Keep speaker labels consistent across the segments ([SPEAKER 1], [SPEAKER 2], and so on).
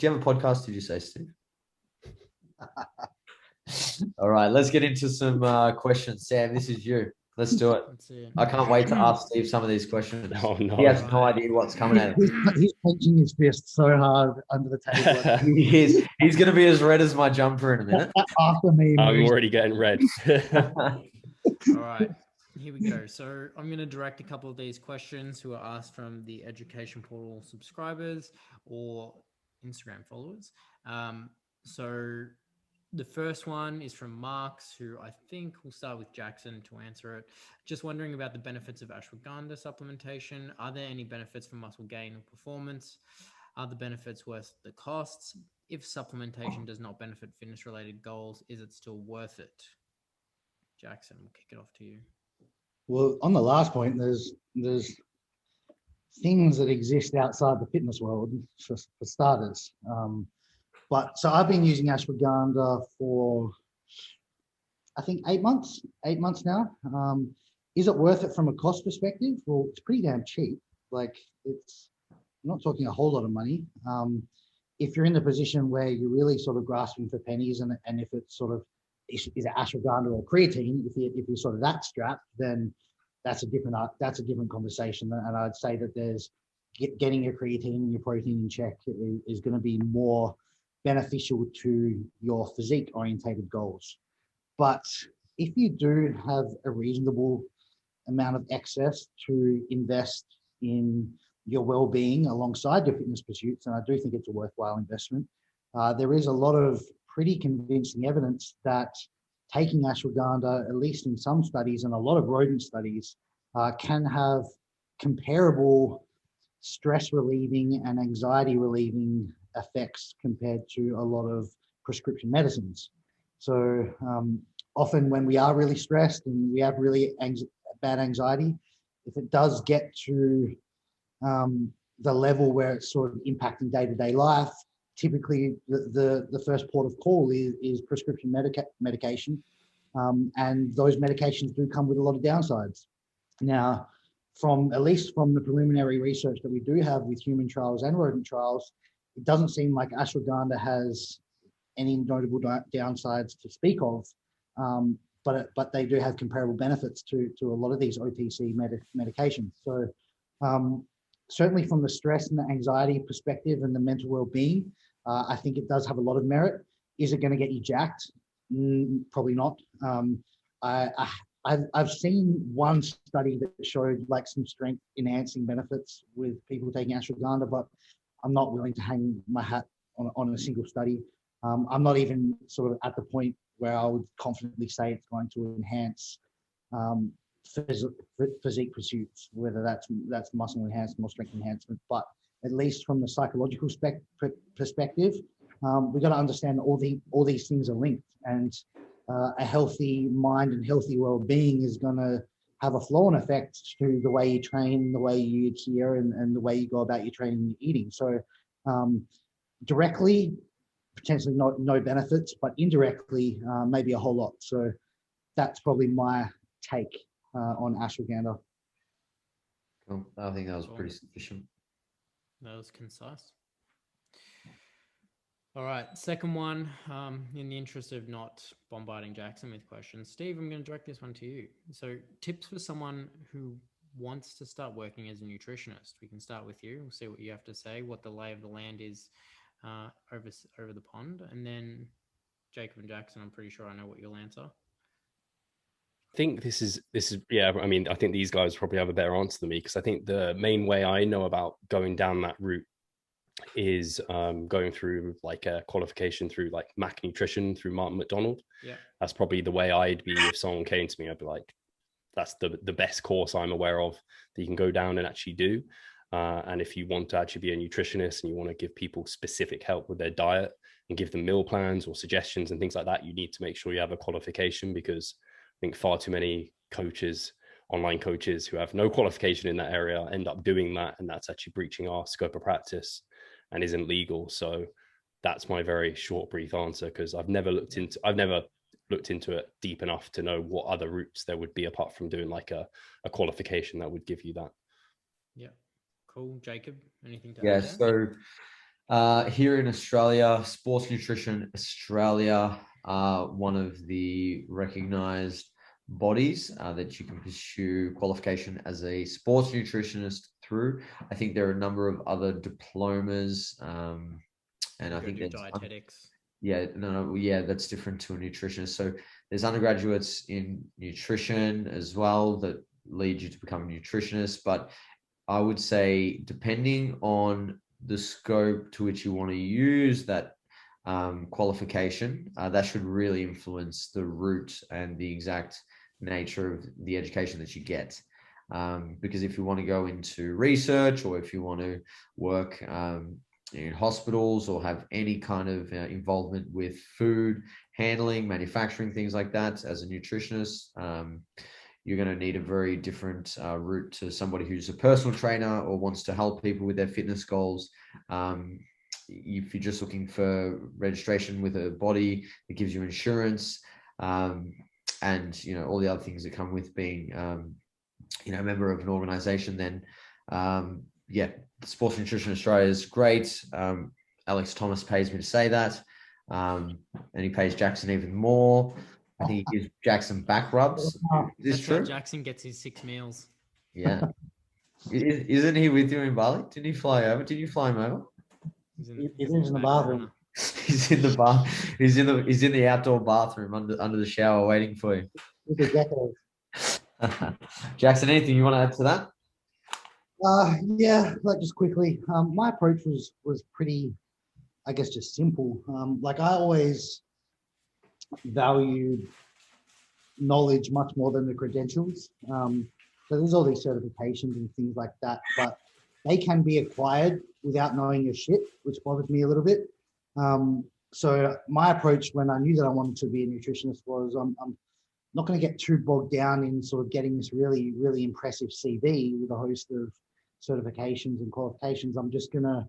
[SPEAKER 1] Do you have a podcast? Did you say, Steve? All right, let's get into some questions. Sam, this is you. Let's do it.
[SPEAKER 2] Let's see it.
[SPEAKER 1] I can't wait to ask Steve some of these questions.
[SPEAKER 3] Oh, no.
[SPEAKER 1] He has no idea what's coming at him.
[SPEAKER 4] He's clenching his fist so hard under the table.
[SPEAKER 1] He's going to be as red as my jumper in a minute.
[SPEAKER 4] After me,
[SPEAKER 3] I'm
[SPEAKER 4] Maurice.
[SPEAKER 3] already getting red.
[SPEAKER 2] All right, here we go. So I'm going to direct a couple of these questions who are asked from the Education Portal subscribers or Instagram followers. So the first one is from Marks, who I think we'll start with Jackson to answer it. Just wondering about the benefits of ashwagandha supplementation. Are there any benefits for muscle gain or performance? Are the benefits worth the costs? If supplementation does not benefit fitness-related goals, is it still worth it? Jackson, we'll kick it off to you.
[SPEAKER 4] Well, on the last point, there's things that exist outside the fitness world for starters. But so I've been using ashwagandha for, I think, 8 months now. Is it worth it from a cost perspective? Well, it's pretty damn cheap. Like I'm not talking a whole lot of money. If you're in the position where you're really sort of grasping for pennies, and if it's sort of is it ashwagandha or creatine, if you're sort of that strapped, then that's a different conversation. And I'd say that there's getting your creatine and your protein in check is going to be more beneficial to your physique orientated goals. But if you do have a reasonable amount of excess to invest in your well-being alongside your fitness pursuits, and I do think it's a worthwhile investment, there is a lot of pretty convincing evidence that taking ashwagandha, at least in some studies and a lot of rodent studies, can have comparable stress relieving and anxiety relieving effects compared to a lot of prescription medicines. So often when we are really stressed and we have really bad anxiety, if it does get to the level where it's sort of impacting day-to-day life, typically the first port of call is prescription medication. And those medications do come with a lot of downsides. Now, at least from the preliminary research that we do have with human trials and rodent trials, it doesn't seem like ashwagandha has any notable downsides to speak of, but they do have comparable benefits to a lot of these OTC medications. So certainly from the stress and the anxiety perspective and the mental well-being, I think it does have a lot of merit. Is it going to get you jacked? Probably not. I've seen one study that showed like some strength enhancing benefits with people taking ashwagandha, but I'm not willing to hang my hat on a single study. I'm not even sort of at the point where I would confidently say it's going to enhance physique pursuits, whether that's muscle enhancement or strength enhancement. But at least from the psychological perspective, we got to understand that all these things are linked, and a healthy mind and healthy well-being is going to have a flow-on effect to the way you train, the way you adhere, and the way you go about your training and your eating. So directly, potentially no benefits, but indirectly, maybe a whole lot. So that's probably my take on ashwagandha.
[SPEAKER 1] Cool. I think that was pretty sufficient.
[SPEAKER 2] That was concise. All right, second one, in the interest of not bombarding Jackson with questions, Steve, I'm going to direct this one to you. So tips for someone who wants to start working as a nutritionist. We can start with you. We'll see what you have to say, what the lay of the land is over the pond. And then Jacob and Jackson, I'm pretty sure I know what you'll answer.
[SPEAKER 3] I think this is yeah, I mean, I think these guys probably have a better answer than me, because I think the main way I know about going down that route is going through like a qualification through like Mac Nutrition through Martin McDonald.
[SPEAKER 2] Yeah,
[SPEAKER 3] that's probably the way I'd be if someone came to me. I'd be like, that's the best course I'm aware of that you can go down and actually do. And if you want to actually be a nutritionist and you want to give people specific help with their diet and give them meal plans or suggestions and things like that, you need to make sure you have a qualification, because I think far too many coaches, online coaches who have no qualification in that area, end up doing that, and that's actually breaching our scope of practice and isn't legal. So that's my very short, brief answer, because I've never looked into it deep enough to know what other routes there would be apart from doing like a qualification that would give you that.
[SPEAKER 2] Yeah, cool. Jacob, anything to
[SPEAKER 1] add?
[SPEAKER 2] Yeah,
[SPEAKER 1] so Here in Australia, Sports Nutrition Australia are one of the recognized bodies that you can pursue qualification as a sports nutritionist through. I think there are a number of other diplomas, and I think
[SPEAKER 2] do
[SPEAKER 1] there's
[SPEAKER 2] dietetics.
[SPEAKER 1] yeah, that's different to a nutritionist. So there's undergraduates in nutrition as well that lead you to become a nutritionist. But I would say, depending on the scope to which you want to use that qualification, that should really influence the route and the exact nature of the education that you get. Because if you want to go into research, or if you want to work in hospitals, or have any kind of involvement with food handling, manufacturing, things like that, as a nutritionist, you're going to need a very different route to somebody who's a personal trainer or wants to help people with their fitness goals. If you're just looking for registration with a body that gives you insurance, and all the other things that come with being a member of an organization, then yeah, Sports Nutrition Australia is great. Alex Thomas pays me to say that, and he pays Jackson even more. I think he gives Jackson back rubs. Is this
[SPEAKER 2] That's how
[SPEAKER 1] true?
[SPEAKER 2] Jackson gets his 6 meals.
[SPEAKER 1] Yeah. Isn't he with you in Bali? Didn't he fly over? Did you fly him over?
[SPEAKER 2] He's
[SPEAKER 4] He lives in the bathroom.
[SPEAKER 1] He's in the bar. He's in the outdoor bathroom under the shower waiting for you.
[SPEAKER 4] With the geckos.
[SPEAKER 1] Jackson, anything you want to add to that?
[SPEAKER 4] Yeah, like just quickly, my approach was pretty, I guess, just simple. Like I always valued knowledge much more than the credentials. So there's all these certifications and things like that, but they can be acquired without knowing your shit, which bothers me a little bit. So my approach when I knew that I wanted to be a nutritionist was I'm not going to get too bogged down in sort of getting this really, really impressive CV with a host of certifications and qualifications. I'm just going to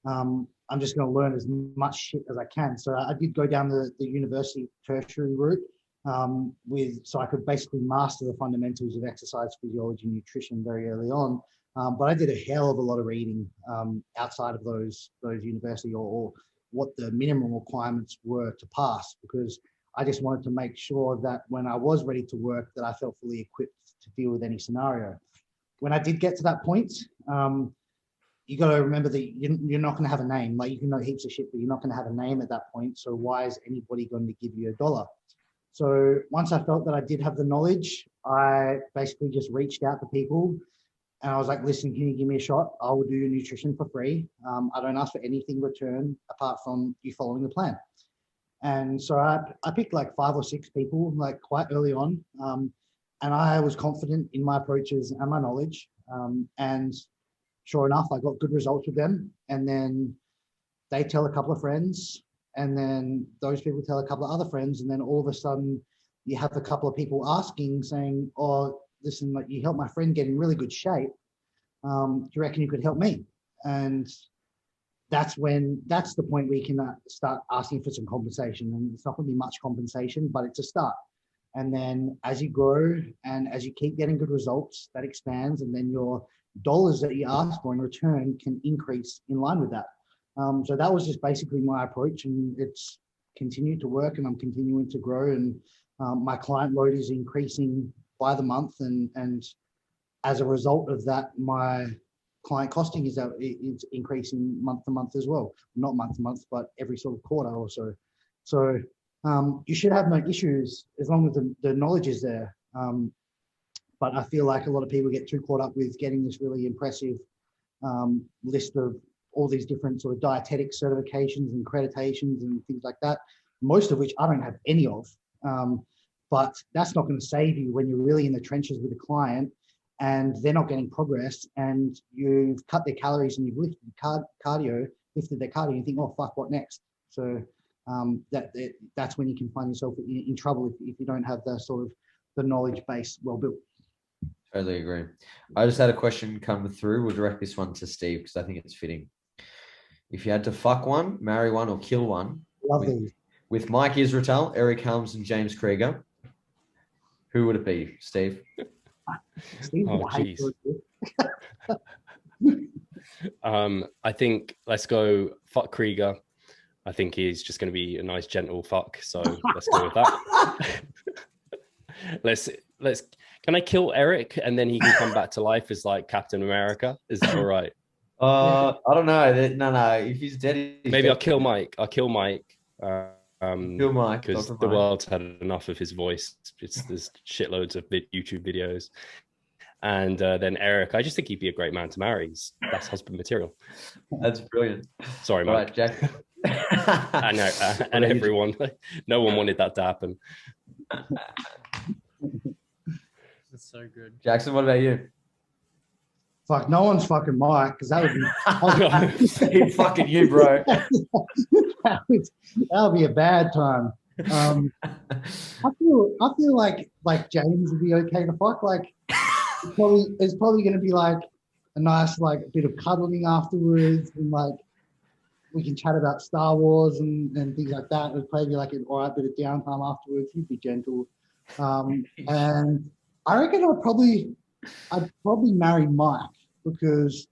[SPEAKER 4] learn as much shit as I can. So I did go down the university tertiary route, so I could basically master the fundamentals of exercise physiology and nutrition very early on. But I did a hell of a lot of reading outside of those university or what the minimum requirements were to pass, because I just wanted to make sure that when I was ready to work, that I felt fully equipped to deal with any scenario. When I did get to that point, you got to remember that you're not going to have a name. Like, you can know heaps of shit, but you're not going to have a name at that point. So why is anybody going to give you $1? So once I felt that I did have the knowledge, I basically just reached out to people and I was like, listen, can you give me a shot? I will do your nutrition for free. I don't ask for anything in return apart from you following the plan. And so I picked like 5 or 6 people like quite early on. And I was confident in my approaches and my knowledge. And sure enough, I got good results with them. And then they tell a couple of friends, and then those people tell a couple of other friends. And then all of a sudden you have a couple of people asking, saying, oh, listen, like, you helped my friend get in really good shape. Do you reckon you could help me? And that's the point where you can start asking for some compensation. And it's not going to be much compensation, but it's a start. And then as you grow and as you keep getting good results, that expands, and then your dollars that you ask for in return can increase in line with that. So that was just basically my approach, and it's continued to work, and I'm continuing to grow, and my client load is increasing by the month, and as a result of that, my client costing is increasing month to month as well. Not month to month, but every sort of quarter or so. So you should have no issues as long as the knowledge is there. But I feel like a lot of people get too caught up with getting this really impressive list of all these different sort of dietetic certifications and accreditations and things like that, most of which I don't have any of. But that's not going to save you when you're really in the trenches with a client and they're not getting progress, and you've cut their calories and you've lifted their cardio, and you think, oh, fuck, what next? So that's when you can find yourself in trouble if you don't have the sort of the knowledge base well built.
[SPEAKER 1] Totally agree. I just had a question come through. We'll direct this one to Steve because I think it's fitting. If you had to fuck one, marry one, or kill one, with Mike Israetel, Eric Helms, and James Krieger, who would it be, Steve?
[SPEAKER 4] Steve,
[SPEAKER 3] oh, jeez. I think let's go fuck Krieger. I think he's just going to be a nice gentle fuck. So let's go with that. let's. Can I kill Eric and then he can come back to life as like Captain America? Is that all right?
[SPEAKER 1] I don't know. No. If he's dead, he's
[SPEAKER 3] Maybe
[SPEAKER 1] dead.
[SPEAKER 3] I'll kill Mike.
[SPEAKER 1] Kill Mike.
[SPEAKER 3] Because
[SPEAKER 1] Dr.
[SPEAKER 3] the
[SPEAKER 1] Mike.
[SPEAKER 3] world's had enough of his voice. There's shitloads of YouTube videos. And then Eric, I just think he'd be a great man to marry. That's husband material.
[SPEAKER 1] That's brilliant.
[SPEAKER 3] Sorry,
[SPEAKER 1] All
[SPEAKER 3] Mike.
[SPEAKER 1] right, Jack.
[SPEAKER 3] I know, and everyone, no one wanted that to happen.
[SPEAKER 2] That's so good.
[SPEAKER 1] Jackson, what about you?
[SPEAKER 4] Fuck, no one's fucking Mike, because that would be
[SPEAKER 1] He fucking you, bro.
[SPEAKER 4] that would be a bad time. I feel like James would be okay to fuck. Like, it's probably going to be like a nice like bit of cuddling afterwards, and like we can chat about Star Wars and things like that. It'd probably be like an alright bit of downtime afterwards. He'd be gentle, and I reckon I'd probably marry Mike, because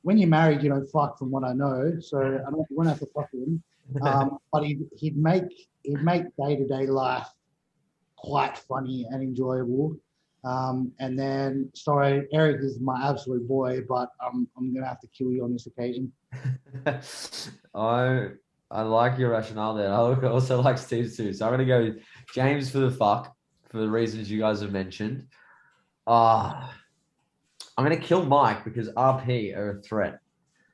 [SPEAKER 4] when you're married, you don't fuck, from what I know. So I don't want to have to fuck him. But he'd make day-to-day life quite funny and enjoyable. And then, sorry, Eric is my absolute boy, but I'm gonna have to kill you on this occasion.
[SPEAKER 1] I like your rationale there. I also like Steve's too. So I'm gonna go James for the fuck, for the reasons you guys have mentioned. I'm gonna kill Mike because RP are a threat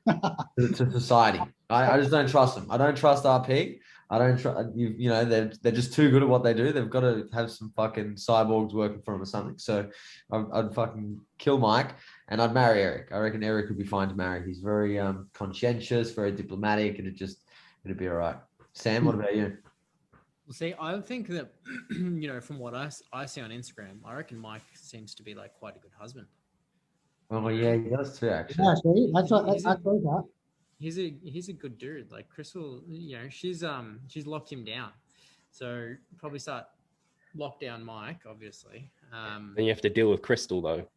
[SPEAKER 1] to society. I just don't trust them. I don't trust RP. I don't trust you know, they're just too good at what they do. They've got to have some fucking cyborgs working for them or something. So I'd fucking kill Mike and I'd marry Eric. I reckon Eric would be fine to marry. He's very conscientious, very diplomatic, and it'd be all right. Sam, what about you?
[SPEAKER 2] Well, see, I think that, you know, from what I see on Instagram, I reckon Mike seems to be like quite a good husband.
[SPEAKER 1] Oh yeah, he does too, actually.
[SPEAKER 4] Yeah, see, I thought that.
[SPEAKER 2] He's a good dude. Like Crystal, you know, she's locked him down. So probably start lock down Mike, obviously.
[SPEAKER 3] Then you have to deal with Crystal though.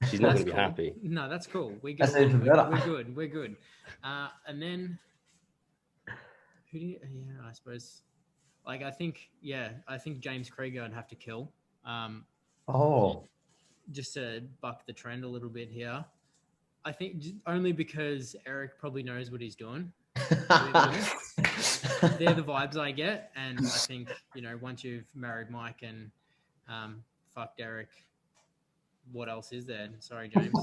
[SPEAKER 3] She's not going to be happy.
[SPEAKER 2] No, that's cool. We
[SPEAKER 1] That's
[SPEAKER 2] get
[SPEAKER 1] even better.
[SPEAKER 2] We're good. And then who do you? Yeah, I suppose. Like I think James Krieger I'd have to kill. Just to buck the trend a little bit here. I think only because Eric probably knows what he's doing. They're the vibes I get, and I think, you know, once you've married Mike and fucked Eric, what else is there? Sorry, James.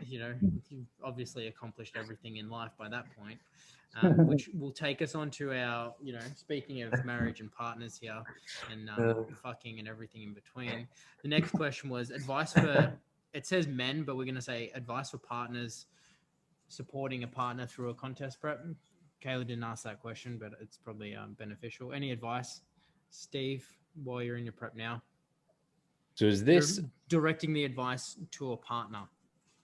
[SPEAKER 2] You know, you've obviously accomplished everything in life by that point, which will take us on to our, you know, speaking of marriage and partners here, and fucking and everything in between. The next question was advice for. It says men, but we're going to say advice for partners supporting a partner through a contest prep. Kayla didn't ask that question, but it's probably beneficial. Any advice, Steve, while you're in your prep now?
[SPEAKER 3] So is this
[SPEAKER 2] You're directing the advice to a partner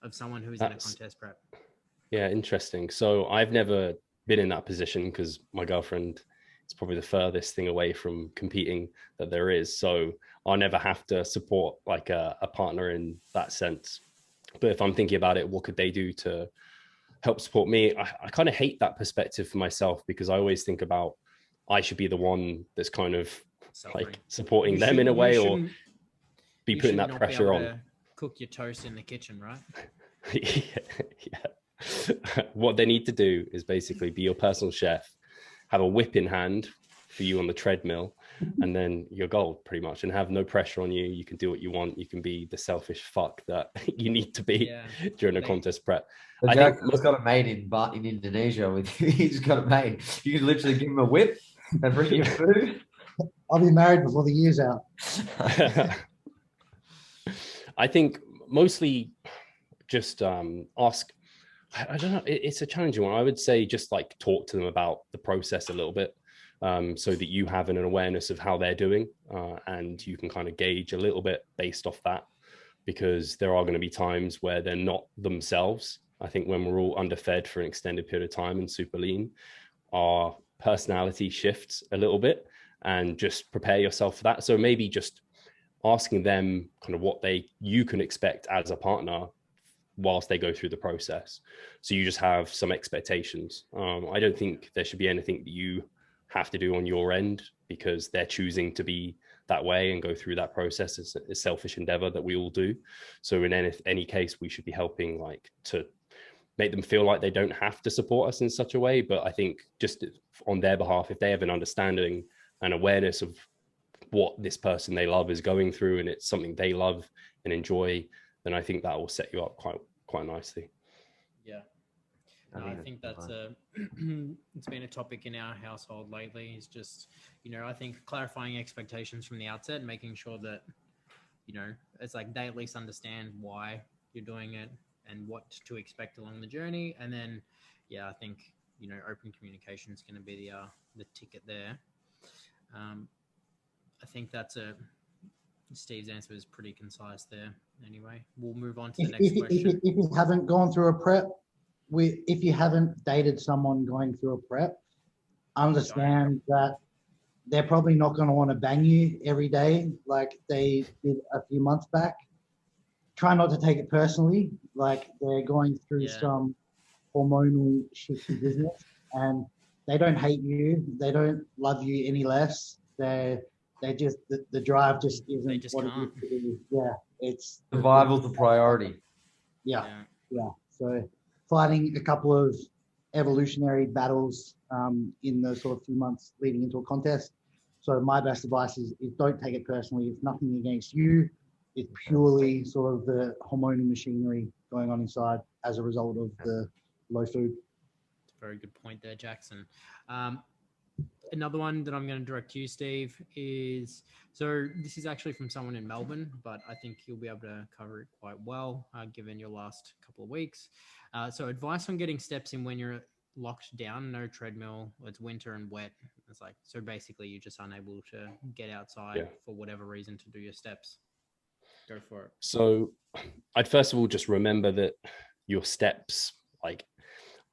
[SPEAKER 2] of someone who is in a contest prep?
[SPEAKER 3] Yeah, interesting. So I've never been in that position because my girlfriend is probably the furthest thing away from competing that there is. So I'll never have to support like a partner in that sense. But if I'm thinking about it, what could they do to help support me? I kind of hate that perspective for myself, because I always think about I should be the one that's kind of like supporting them in a way, or be putting that pressure on.
[SPEAKER 2] Cook your toast in the kitchen, right?
[SPEAKER 3] Yeah. What they need to do is basically be your personal chef, have a whip in hand for you on the treadmill, and then you're gold pretty much, and have no pressure on you. You can do what you want. You can be the selfish fuck that you need to be during a contest prep.
[SPEAKER 1] I think he's got it made in Indonesia with you. He's got it made. You can literally give him a whip and bring you food.
[SPEAKER 4] I'll be married before the year's out.
[SPEAKER 3] I think mostly just ask. I don't know. It's a challenging one. I would say just like talk to them about the process a little bit, so that you have an awareness of how they're doing, and you can kind of gauge a little bit based off that, because there are going to be times where they're not themselves. I think when we're all underfed for an extended period of time and super lean, our personality shifts a little bit, and just prepare yourself for that. So maybe just asking them kind of what you can expect as a partner whilst they go through the process. So you just have some expectations. I don't think there should be anything that you have to do on your end because they're choosing to be that way and go through that process. It's a selfish endeavor that we all do. So in any case, we should be helping like to make them feel like they don't have to support us in such a way. But I think just on their behalf, if they have an understanding and awareness of what this person they love is going through and it's something they love and enjoy, then I think that will set you up quite nicely.
[SPEAKER 2] Yeah. No, I think that's it's been a topic in our household lately. Is just, I think clarifying expectations from the outset, making sure that, it's like they at least understand why you're doing it and what to expect along the journey. And then, I think, open communication is going to be the ticket there. I think Steve's answer is pretty concise there. Anyway, we'll move on to the next question.
[SPEAKER 4] If you haven't gone through a prep, if you haven't dated someone going through a prep, understand that they're probably not going to want to bang you every day like they did a few months back. Try not to take it personally, like they're going through some hormonal shifty business, and they don't hate you, they don't love you any less. They just the drive just isn't what it used to be. Yeah, it's
[SPEAKER 1] survival's the priority.
[SPEAKER 4] Yeah. So fighting a couple of evolutionary battles in the sort of few months leading into a contest. So my best advice is don't take it personally. It's nothing against you. It's purely sort of the hormonal machinery going on inside as a result of the low food.
[SPEAKER 2] Very good point there, Jackson. Another one that I'm going to direct to you, Steve, is, so this is actually from someone in Melbourne, but I think you'll be able to cover it quite well, given your last couple of weeks. So advice on getting steps in when you're locked down, no treadmill, it's winter and wet. It's like, so basically you're just unable to get outside for whatever reason to do your steps. Go for it.
[SPEAKER 3] So I'd first of all just remember that your steps, like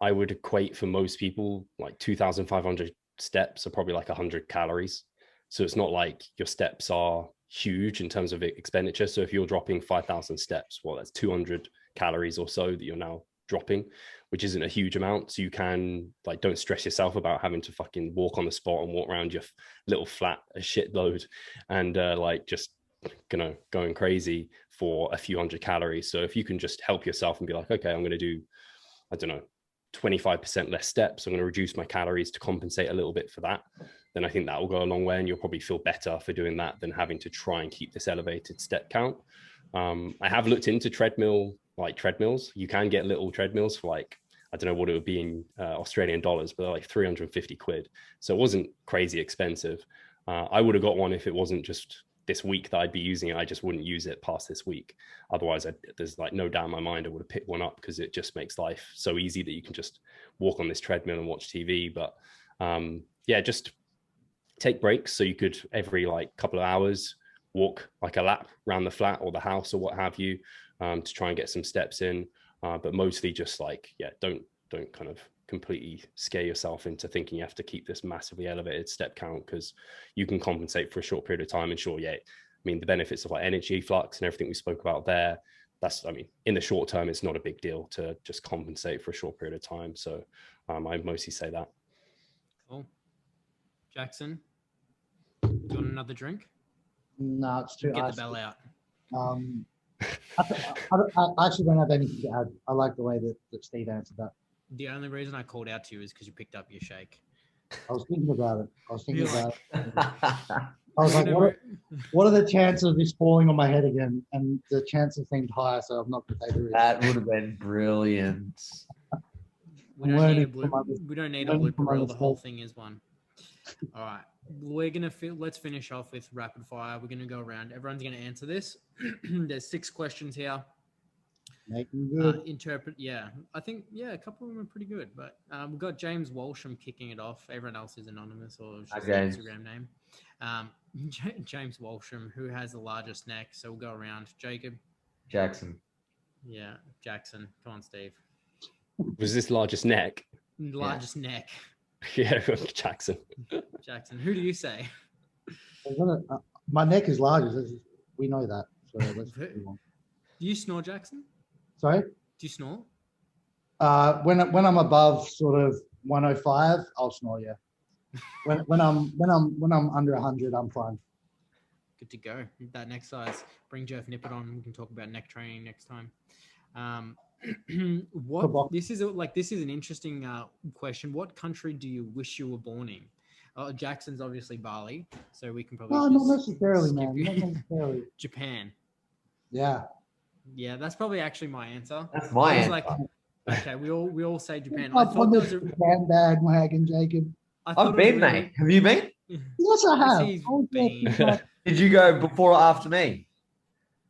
[SPEAKER 3] I would equate for most people, like 2,500 steps are probably like 100 calories. So it's not like your steps are huge in terms of expenditure. So if you're dropping 5,000 steps, well, that's 200 calories or so that you're now dropping, which isn't a huge amount. So you can like, don't stress yourself about having to fucking walk on the spot and walk around your little flat a shitload and like just going crazy for a few hundred calories. So if you can just help yourself and be like, okay, I'm going to do, I don't know, 25% less steps, I'm going to reduce my calories to compensate a little bit for that, then I think that will go a long way and you'll probably feel better for doing that than having to try and keep this elevated step count. I have looked into treadmills. You can get little treadmills for like, I don't know what it would be in Australian dollars, but they're like 350 quid. So it wasn't crazy expensive. I would have got one if it wasn't just this week that I'd be using it. I just wouldn't use it past this week. Otherwise, there's like no doubt in my mind I would have picked one up because it just makes life so easy that you can just walk on this treadmill and watch TV. But just take breaks. So you could every like couple of hours walk like a lap around the flat or the house or what have you to try and get some steps in. But mostly just like, don't kind of completely scare yourself into thinking you have to keep this massively elevated step count because you can compensate for a short period of time. And sure, I mean, the benefits of like energy flux and everything we spoke about there, in the short term, it's not a big deal to just compensate for a short period of time. So I mostly say that.
[SPEAKER 2] Cool. Jackson, do you want another drink?
[SPEAKER 4] No, it's too.
[SPEAKER 2] Get the bell out.
[SPEAKER 4] I actually don't have anything to add. I like the way that Steve answered that.
[SPEAKER 2] The only reason I called out to you is because you picked up your shake.
[SPEAKER 4] I was thinking about it. I was like, what are the chances of this falling on my head again? And the chances seemed higher, so I'm not going to take the risk.
[SPEAKER 1] That would have been brilliant.
[SPEAKER 2] We don't need a blooper reel. The whole thing is one. All right. Let's finish off with rapid fire. We're going to go around. Everyone's going to answer this. There's 6 questions here.
[SPEAKER 4] Making good.
[SPEAKER 2] I think a couple of them are pretty good, but we've got James Walsham kicking it off. Everyone else is anonymous or just an Instagram name. James Walsham, who has the largest neck? So we'll go around. Jacob.
[SPEAKER 1] Jackson.
[SPEAKER 2] Yeah, Jackson. Come on, Steve.
[SPEAKER 3] Was this largest neck?
[SPEAKER 2] Largest neck.
[SPEAKER 3] Yeah, Jackson.
[SPEAKER 2] Jackson. Who do you say?
[SPEAKER 4] My neck is large. We know that. So let's
[SPEAKER 2] do you snore, Jackson?
[SPEAKER 4] Sorry?
[SPEAKER 2] Do you snore?
[SPEAKER 4] When I'm above sort of 105, I'll snore. Yeah. When I'm under 100, I'm fine.
[SPEAKER 2] Good to go. That next size. Bring Jeff Nippert on. We can talk about neck training next time.
[SPEAKER 4] Football.
[SPEAKER 2] This is an interesting question. What country do you wish you were born in? Jackson's obviously Bali, so we can probably
[SPEAKER 4] No, not
[SPEAKER 2] just
[SPEAKER 4] necessarily,
[SPEAKER 2] skip
[SPEAKER 4] man.
[SPEAKER 2] you.
[SPEAKER 4] Not necessarily.
[SPEAKER 2] Japan.
[SPEAKER 4] Yeah.
[SPEAKER 2] Yeah, that's probably actually my answer.
[SPEAKER 1] That's my
[SPEAKER 2] I was
[SPEAKER 1] answer.
[SPEAKER 2] like, okay, we all say Japan.
[SPEAKER 4] I
[SPEAKER 2] I thought there was a,
[SPEAKER 4] bandwagon, Jacob.
[SPEAKER 2] I thought
[SPEAKER 1] I've
[SPEAKER 2] it was
[SPEAKER 1] been,
[SPEAKER 2] really-
[SPEAKER 1] mate. Have you been?
[SPEAKER 4] Yes, I have.
[SPEAKER 2] he's
[SPEAKER 4] I was there
[SPEAKER 2] been.
[SPEAKER 4] since, like,
[SPEAKER 1] Did you go before or after me?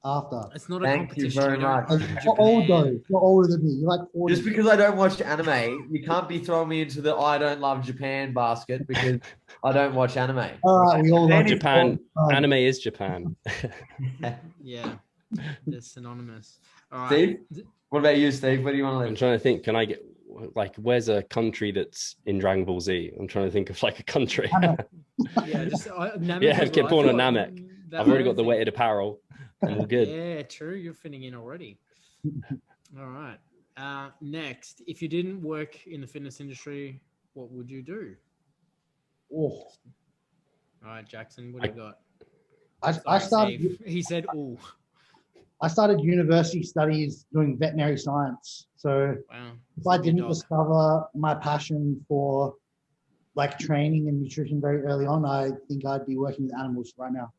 [SPEAKER 4] after.
[SPEAKER 2] It's not a
[SPEAKER 1] Thank you
[SPEAKER 2] competition.
[SPEAKER 1] very
[SPEAKER 2] We don't
[SPEAKER 1] much.
[SPEAKER 2] own
[SPEAKER 4] You're old
[SPEAKER 2] Japan.
[SPEAKER 4] though. You're older than me. You're like 40.
[SPEAKER 1] Just because I don't watch anime, you can't be throwing me into the I don't love Japan basket because I don't watch anime.
[SPEAKER 4] All right, we all love
[SPEAKER 3] Japan.
[SPEAKER 4] Japan.
[SPEAKER 3] Anime is Japan.
[SPEAKER 2] Yeah, they're synonymous. All right.
[SPEAKER 1] Steve, what about you, Steve? Where do you want to
[SPEAKER 3] I'm
[SPEAKER 1] live?
[SPEAKER 3] trying to think. Can I get like where's a country that's in Dragon Ball Z? I'm trying to think of like a country.
[SPEAKER 2] Yeah, just Namek
[SPEAKER 3] Yeah,
[SPEAKER 2] was
[SPEAKER 3] get
[SPEAKER 2] what I
[SPEAKER 3] born on
[SPEAKER 2] thought.
[SPEAKER 3] Namek.
[SPEAKER 2] That
[SPEAKER 3] I've already
[SPEAKER 2] was
[SPEAKER 3] got the
[SPEAKER 2] it.
[SPEAKER 3] weighted apparel. I'm all good.
[SPEAKER 2] Yeah, true. You're fitting in already. All right. Next, if you didn't work in the fitness industry, what would you do?
[SPEAKER 4] Oh,
[SPEAKER 2] All right, Jackson, what do you got?
[SPEAKER 4] I
[SPEAKER 2] Sorry,
[SPEAKER 4] started.
[SPEAKER 2] Steve. He said, "Oh,
[SPEAKER 4] I started university studies doing veterinary science. So
[SPEAKER 2] wow."
[SPEAKER 4] if I
[SPEAKER 2] Good
[SPEAKER 4] didn't
[SPEAKER 2] dog.
[SPEAKER 4] discover my passion for like training and nutrition very early on, I think I'd be working with animals right now.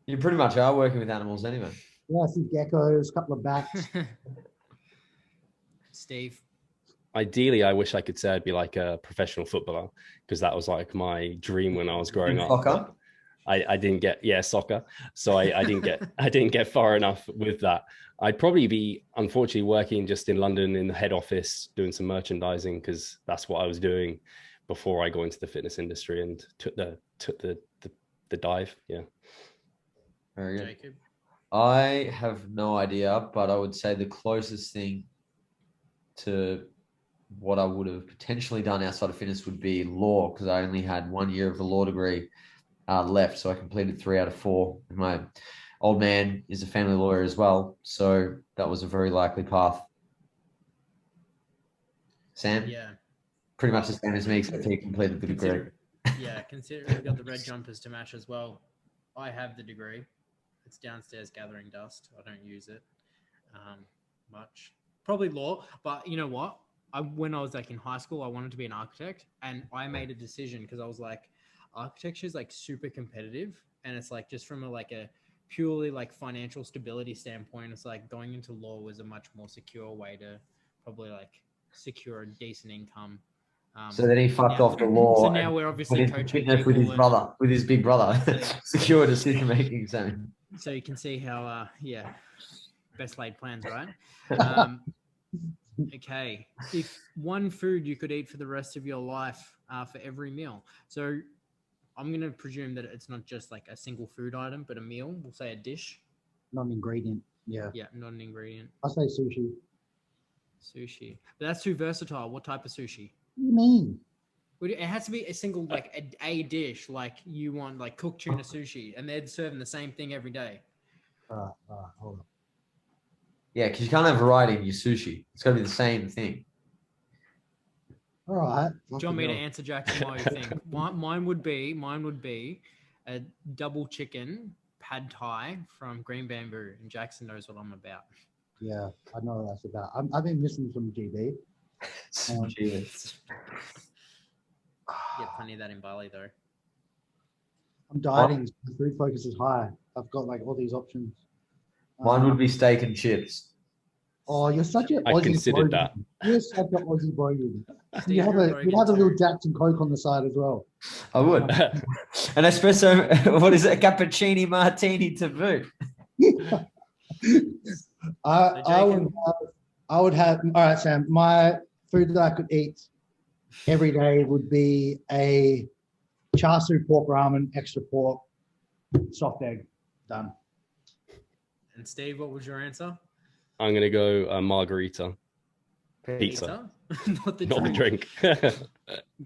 [SPEAKER 1] You pretty much are working with animals anyway.
[SPEAKER 4] Yeah, a few geckos, a couple of bats.
[SPEAKER 2] Steve.
[SPEAKER 3] Ideally, I wish I could say I'd be like a professional footballer because that was like my dream when I was growing up.
[SPEAKER 1] Soccer?
[SPEAKER 3] I didn't get soccer, so I didn't get far enough with that. I'd probably be unfortunately working just in London in the head office doing some merchandising because that's what I was doing before I got into the fitness industry and took the dive. Yeah.
[SPEAKER 1] Very good.
[SPEAKER 2] Jacob.
[SPEAKER 1] I have no idea, but I would say the closest thing to what I would have potentially done outside of fitness would be law, because I only had 1 year of the law degree left. So I completed 3 out of 4. And my old man is a family lawyer as well. So that was a very likely path. Sam?
[SPEAKER 2] Yeah.
[SPEAKER 1] Pretty much the same as me, except he completed the degree.
[SPEAKER 2] Consider we've got the red jumpers to match as well. I have the degree. It's downstairs gathering dust. I don't use it much. Probably law, but you know what? When I was like in high school, I wanted to be an architect, and I made a decision because I was like, architecture is like super competitive, and it's like just from a purely like financial stability standpoint, it's like going into law was a much more secure way to probably like secure a decent income.
[SPEAKER 1] So then he fucked
[SPEAKER 2] now-
[SPEAKER 1] off the law.
[SPEAKER 2] So now
[SPEAKER 1] and
[SPEAKER 2] we're obviously
[SPEAKER 1] went into
[SPEAKER 2] coaching
[SPEAKER 1] fitness with his
[SPEAKER 2] people and-
[SPEAKER 1] brother, with his big brother. Secure decision making, Sam.
[SPEAKER 2] So you can see how, best laid plans, right? Okay. If one food you could eat for the rest of your life for every meal. So I'm going to presume that it's not just like a single food item, but a meal. We'll say a dish.
[SPEAKER 4] Not an ingredient. Yeah.
[SPEAKER 2] Yeah, not an ingredient.
[SPEAKER 4] I say sushi.
[SPEAKER 2] Sushi. But that's too versatile. What type of sushi?
[SPEAKER 4] What do you mean?
[SPEAKER 2] It has to be a single, like a dish, like you want like cooked tuna sushi, and they're serving the same thing every day.
[SPEAKER 4] Hold on.
[SPEAKER 1] Yeah, because you can't have variety in your sushi. It's got to be the same thing.
[SPEAKER 4] All right.
[SPEAKER 2] Do you want me to answer, Jackson, while you think? Mine would be a double chicken pad thai from Green Bamboo, and Jackson knows what I'm about.
[SPEAKER 4] Yeah, I know what that's about. I've been missing some GB.
[SPEAKER 1] Jeez.
[SPEAKER 2] Get plenty of that in Bali, though.
[SPEAKER 4] I'm dieting. My food focus is high. I've got like all these options.
[SPEAKER 1] Mine would be steak and chips.
[SPEAKER 4] Oh, you're such a
[SPEAKER 3] I
[SPEAKER 4] Aussie
[SPEAKER 3] considered
[SPEAKER 4] bogan.
[SPEAKER 3] that.
[SPEAKER 4] You're such an Aussie bogan.
[SPEAKER 2] Steve,
[SPEAKER 4] You have
[SPEAKER 2] you're
[SPEAKER 4] a
[SPEAKER 2] bogan
[SPEAKER 4] little
[SPEAKER 2] too.
[SPEAKER 4] Jackson Coke on the side as well.
[SPEAKER 1] I would. An espresso, what is it? A cappuccino martini to boot.
[SPEAKER 4] I would have. All right, Sam. My food that I could eat every day would be a char siu pork ramen, extra pork, soft egg. Done.
[SPEAKER 2] And Steve, what was your answer?
[SPEAKER 3] I'm gonna go margarita, pizza,
[SPEAKER 2] Not the
[SPEAKER 3] not the
[SPEAKER 2] drink.
[SPEAKER 3] drink.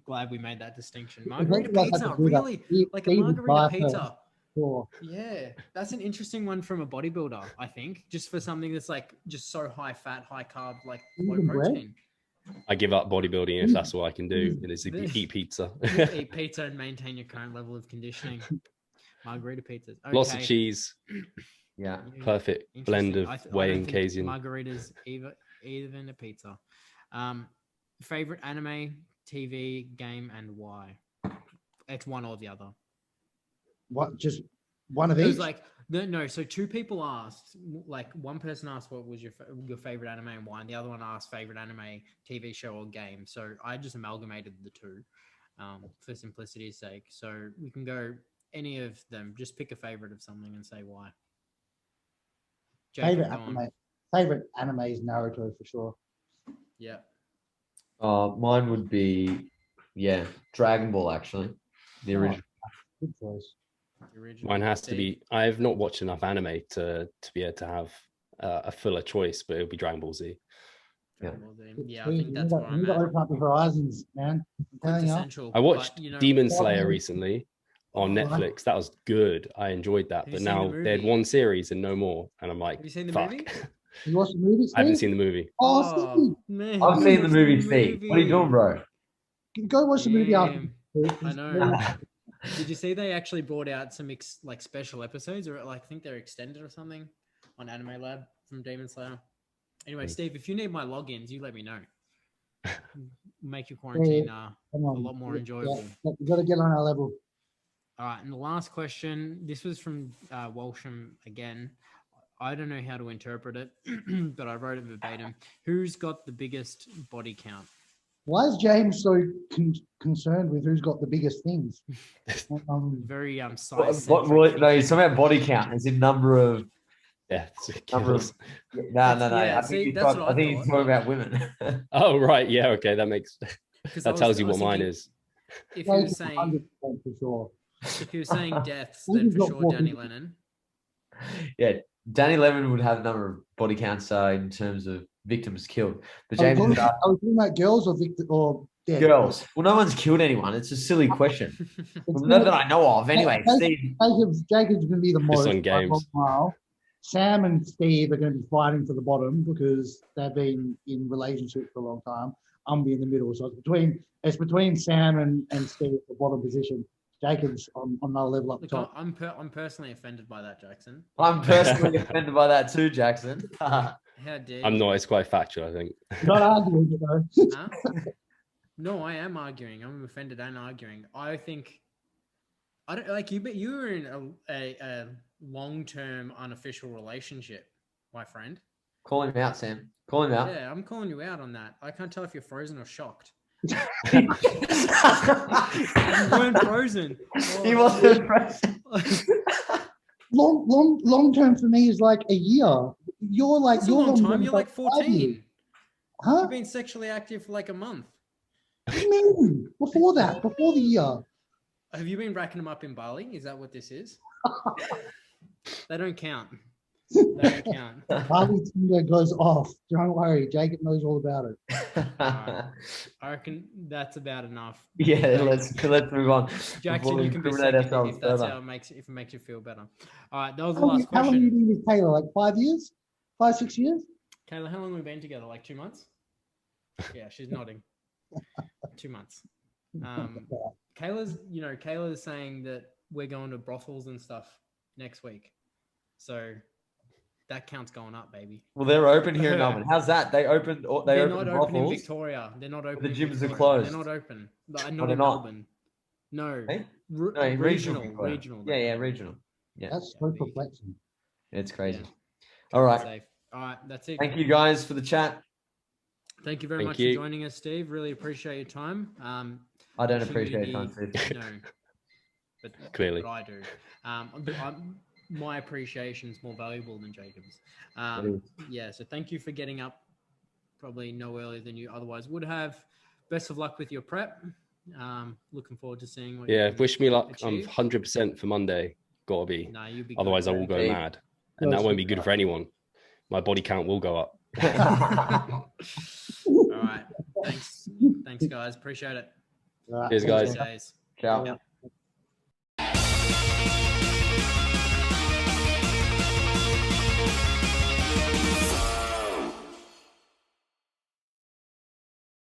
[SPEAKER 2] Glad we made that distinction.
[SPEAKER 4] It
[SPEAKER 2] Margarita
[SPEAKER 4] makes us
[SPEAKER 2] pizza,
[SPEAKER 4] have to do that.
[SPEAKER 2] really?
[SPEAKER 4] Steve-
[SPEAKER 2] Like a
[SPEAKER 4] Steve would
[SPEAKER 2] margarita
[SPEAKER 4] buy
[SPEAKER 2] pizza.
[SPEAKER 4] her. Sure.
[SPEAKER 2] Yeah, that's an interesting one from a bodybuilder, I think. Just for something that's like just so high fat, high carb, like low
[SPEAKER 4] Even bread?
[SPEAKER 2] protein.
[SPEAKER 3] I give up bodybuilding if that's all I can do.
[SPEAKER 4] Mm.
[SPEAKER 3] And it's eat pizza.
[SPEAKER 2] You eat pizza and maintain your current level of conditioning. Margarita pizzas. Okay.
[SPEAKER 3] Lots of cheese.
[SPEAKER 1] Yeah.
[SPEAKER 2] Yeah,
[SPEAKER 3] Perfect blend
[SPEAKER 2] interesting.
[SPEAKER 3] of
[SPEAKER 2] I don't
[SPEAKER 3] whey and
[SPEAKER 2] think
[SPEAKER 3] casein.
[SPEAKER 2] margaritas even a pizza. Favorite anime, TV, game, and why? It's one or the other.
[SPEAKER 4] What? Just one of
[SPEAKER 2] It
[SPEAKER 4] each?
[SPEAKER 2] was like no. So two people asked, like one person asked what was your favorite anime and why, and the other one asked favorite anime, TV show, or game. So I just amalgamated the two for simplicity's sake. So we can go any of them. Just pick a favorite of something and say why. Jacob,
[SPEAKER 4] favorite
[SPEAKER 2] go on.
[SPEAKER 4] anime. Favorite anime is Naruto for sure.
[SPEAKER 2] Yeah.
[SPEAKER 1] Mine would be, Dragon Ball, actually. The
[SPEAKER 4] Oh.
[SPEAKER 1] original.
[SPEAKER 4] Good choice.
[SPEAKER 2] The original.
[SPEAKER 3] Mine has to
[SPEAKER 2] Steve?
[SPEAKER 3] be. I have not watched enough anime to be able to have a fuller choice, but it'll be Dragon Ball Z.
[SPEAKER 2] Dragon Ball Z. Yeah, I
[SPEAKER 4] Steve,
[SPEAKER 2] think that's where
[SPEAKER 4] you
[SPEAKER 2] I'm
[SPEAKER 4] got to
[SPEAKER 2] at.
[SPEAKER 4] open up your horizons, man. I'm telling you.
[SPEAKER 2] Quintessential.
[SPEAKER 3] I watched
[SPEAKER 2] but, you know,
[SPEAKER 3] Demon Slayer
[SPEAKER 4] Batman-
[SPEAKER 3] recently on
[SPEAKER 4] Oh,
[SPEAKER 3] Netflix. That was good. I enjoyed that.
[SPEAKER 2] Have you
[SPEAKER 3] But
[SPEAKER 2] seen the
[SPEAKER 3] now they had
[SPEAKER 2] movie?
[SPEAKER 3] one series and no more, and I'm like,
[SPEAKER 2] Have you seen the
[SPEAKER 3] fuck.
[SPEAKER 2] movie?
[SPEAKER 4] You watched the movie?
[SPEAKER 3] I haven't
[SPEAKER 4] Steve?
[SPEAKER 3] seen the movie.
[SPEAKER 4] Oh, Steve,
[SPEAKER 2] man.
[SPEAKER 1] I've
[SPEAKER 2] you
[SPEAKER 1] seen the
[SPEAKER 2] watched
[SPEAKER 1] movie, Steve. What are you doing, bro?
[SPEAKER 4] go watch the movie after.
[SPEAKER 2] Damn.
[SPEAKER 4] Steve.
[SPEAKER 2] I know. Did you see they actually brought out some like special episodes, or like I think they're extended or something on Anime Lab from Demon Slayer? Anyway, Steve, if you need my logins, you let me know. Make your quarantine a
[SPEAKER 4] Come on.
[SPEAKER 2] lot more
[SPEAKER 4] Yeah,
[SPEAKER 2] enjoyable.
[SPEAKER 4] you got to get on our level.
[SPEAKER 2] All right, and the last question. This was from Walsham again. I don't know how to interpret it, but I wrote it verbatim. Who's got the biggest body count?
[SPEAKER 4] Why is James so concerned with who's got the biggest things?
[SPEAKER 2] Very
[SPEAKER 1] What,
[SPEAKER 2] size.
[SPEAKER 1] no, he's talking about body count, as in number of.
[SPEAKER 3] Yeah, it's
[SPEAKER 1] Number of
[SPEAKER 3] kills.
[SPEAKER 1] No.
[SPEAKER 2] Yeah,
[SPEAKER 1] I
[SPEAKER 2] see,
[SPEAKER 1] think he's
[SPEAKER 2] that's
[SPEAKER 1] talking,
[SPEAKER 2] what I
[SPEAKER 1] I think he's
[SPEAKER 2] thought.
[SPEAKER 1] talking about women.
[SPEAKER 3] Oh right, yeah, okay, that makes
[SPEAKER 2] 'Cause I
[SPEAKER 3] that tells you
[SPEAKER 2] I
[SPEAKER 3] what
[SPEAKER 2] was
[SPEAKER 3] mine
[SPEAKER 2] thinking,
[SPEAKER 3] is.
[SPEAKER 2] If he was saying
[SPEAKER 4] 100% for sure.
[SPEAKER 2] if he was saying deaths,
[SPEAKER 4] Who's
[SPEAKER 2] then for
[SPEAKER 4] got
[SPEAKER 2] sure
[SPEAKER 4] more
[SPEAKER 2] Danny
[SPEAKER 4] people?
[SPEAKER 2] Lennon.
[SPEAKER 1] Yeah, Danny Levin would have a number of body counts in terms of victims killed. But
[SPEAKER 4] Are we
[SPEAKER 1] James
[SPEAKER 4] talking
[SPEAKER 1] is
[SPEAKER 4] about girls or Victor or dead?
[SPEAKER 1] girls. Well, no one's killed anyone. It's a silly question.
[SPEAKER 4] It's
[SPEAKER 1] Not that I know of. Anyway,
[SPEAKER 4] Hey,
[SPEAKER 1] Steve.
[SPEAKER 4] Jacob's going to be the
[SPEAKER 3] Just
[SPEAKER 4] most.
[SPEAKER 3] on
[SPEAKER 4] by a long
[SPEAKER 3] games.
[SPEAKER 4] while. Sam and Steve are going to be fighting for the bottom because they've been in relationships for a long time. I'm be in the middle, so it's between Sam and Steve, the bottom position. Jacob's on another level up
[SPEAKER 2] Look,
[SPEAKER 4] top.
[SPEAKER 2] I'm personally offended by that, Jackson.
[SPEAKER 1] I'm personally offended by that too, Jackson.
[SPEAKER 2] How dare
[SPEAKER 3] I'm
[SPEAKER 2] you?
[SPEAKER 3] not. It's quite factual, I think.
[SPEAKER 4] Not arguing it though.
[SPEAKER 2] Huh? No, I am arguing. I'm offended and arguing. I think I don't like you. But you were in a long-term unofficial relationship, my friend.
[SPEAKER 1] Call him out, Sam. Call him out.
[SPEAKER 2] Yeah, I'm calling you out on that. I can't tell if you're frozen or shocked.
[SPEAKER 1] He
[SPEAKER 2] You weren't frozen.
[SPEAKER 1] wasn't present.
[SPEAKER 4] Long term for me is like a year. You're like
[SPEAKER 2] It's a
[SPEAKER 4] you're
[SPEAKER 2] long
[SPEAKER 4] long-term
[SPEAKER 2] time.
[SPEAKER 4] is
[SPEAKER 2] You're like
[SPEAKER 4] 5 years.
[SPEAKER 2] 14.
[SPEAKER 4] Huh?
[SPEAKER 2] You've been sexually active for like a month.
[SPEAKER 4] What do you mean? Before that, before the year.
[SPEAKER 2] Have you been racking them up in Bali? Is that what this is? They don't count. They don't count.
[SPEAKER 4] Bali Tinder goes off. Don't worry, Jacob knows all about it.
[SPEAKER 2] I reckon that's about enough.
[SPEAKER 1] Yeah, let's move on.
[SPEAKER 2] Jackson,
[SPEAKER 1] before we
[SPEAKER 2] you can be
[SPEAKER 1] incriminate
[SPEAKER 2] second
[SPEAKER 1] ourselves
[SPEAKER 2] if that's
[SPEAKER 1] further.
[SPEAKER 2] how if it makes you feel better. All right, that was the
[SPEAKER 4] How long
[SPEAKER 2] last
[SPEAKER 4] how long have you
[SPEAKER 2] question.
[SPEAKER 4] been with Taylor? Like 5 years? 5, 6 years?
[SPEAKER 2] Kayla, how long have we been together? Like 2 months? Yeah, she's nodding. 2 months. Kayla's saying that we're going to brothels and stuff next week. So that count's going up, baby.
[SPEAKER 1] Well, they're open here in
[SPEAKER 2] Her.
[SPEAKER 1] Melbourne. How's that? They opened.
[SPEAKER 2] They're
[SPEAKER 1] opened
[SPEAKER 2] not open in
[SPEAKER 1] brothels.
[SPEAKER 2] Victoria. They're not open.
[SPEAKER 1] the
[SPEAKER 2] in
[SPEAKER 1] gyms are
[SPEAKER 2] Victoria.
[SPEAKER 1] closed.
[SPEAKER 2] They're not open. Not
[SPEAKER 1] they're
[SPEAKER 2] in
[SPEAKER 1] not.
[SPEAKER 2] Melbourne. No.
[SPEAKER 1] Eh?
[SPEAKER 2] Re-
[SPEAKER 1] No, in
[SPEAKER 2] regional.
[SPEAKER 1] Victoria.
[SPEAKER 2] Regional.
[SPEAKER 1] Yeah, regional. Yeah,
[SPEAKER 4] That's so perplexing.
[SPEAKER 1] it's crazy.
[SPEAKER 2] Yeah.
[SPEAKER 1] All right.
[SPEAKER 2] Safe. All right, that's it.
[SPEAKER 1] Thank you guys for the chat.
[SPEAKER 2] Thank you very
[SPEAKER 3] Thank
[SPEAKER 2] much
[SPEAKER 3] you.
[SPEAKER 2] for joining us, Steve. Really appreciate your time.
[SPEAKER 1] I don't
[SPEAKER 2] wishing you
[SPEAKER 1] appreciate time,
[SPEAKER 2] the-
[SPEAKER 1] Steve.
[SPEAKER 2] No, but
[SPEAKER 3] Clearly.
[SPEAKER 2] but I do. My appreciation is more valuable than Jacob's.
[SPEAKER 1] It is.
[SPEAKER 2] Yeah, so thank you for getting up probably no earlier than you otherwise would have. Best of luck with your prep. Looking forward to seeing what you
[SPEAKER 3] Yeah,
[SPEAKER 2] can
[SPEAKER 3] wish me luck. I'm
[SPEAKER 2] achieve.
[SPEAKER 3] 100% for Monday. Gotta be.
[SPEAKER 2] Nah, you'll be good,
[SPEAKER 3] Otherwise, I
[SPEAKER 2] bro.
[SPEAKER 3] will go
[SPEAKER 1] Okay.
[SPEAKER 3] mad, and that won't be good for anyone. My body count will go up.
[SPEAKER 2] All right. Thanks, guys. Appreciate it.
[SPEAKER 4] Right.
[SPEAKER 3] Cheers, guys.
[SPEAKER 2] Days.
[SPEAKER 1] Ciao.
[SPEAKER 2] Yep.